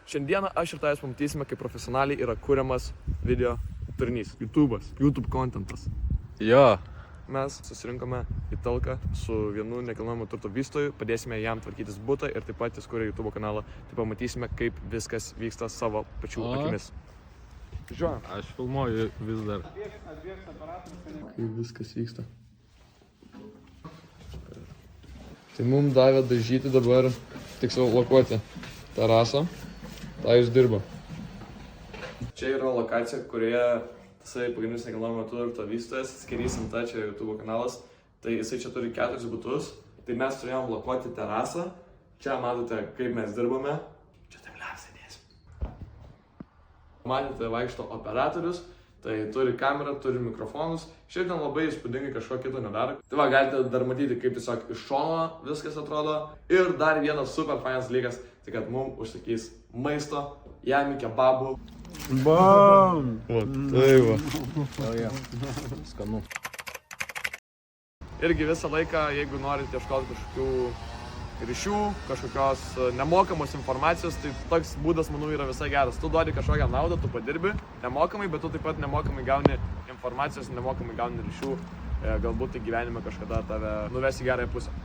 Šiandieną aš ir tavęs pamatysime, kaip profesionaliai yra kuriamas video turinys. YouTube contentas. Jo. Mes susirinkome į talką su vienu nekilnojamo turto vystytoju, padėsime jam tvarkytis butą ir taip pat jis kuria YouTube kanalą. Tai pamatysime, kaip viskas vyksta savo pačių akimis. Žiūrėjau. Aš filmuoju vis dar. Kaip viskas vyksta. Tai mums davė dažyti dabar, tiksliau lakuoti terasą. Tai jis dirba. Čia yra lokacija, kurioje tasai pagrindinis nekilnojamo turto vystytojas, Skirys NT, čia YouTube kanalas. Tai jisai čia turi 4 butus. Tai mes turėjom lakuoti terasą. Čia matote, kaip mes dirbame. Čia taip liapsai dėsim. Matėte, vaikšto operatorius. Tai turi kamerą, turi mikrofonus. Šiaip ten labai įspūdingai kažko kito nedaro. Tai va, galite dar matyti, kaip tiesiog iš šono viskas atrodo. Ir dar vienas super fainas dalykas, tai kad mums užsakys maisto, jami kebabų. Bam! O, tai va. Skanu. Irgi visą laiką, jeigu norite ieškoti kažkokių ryšių, kažkokios nemokamos informacijos, tai toks būdas, manau, yra visai geras. Tu duodi kažkokią naudą, tu padirbi nemokamai, bet tu taip pat nemokamai gauni informacijos, nemokamai gauni ryšių. Galbūt tai gyvenime kažkada tave nuves į gerąją pusę.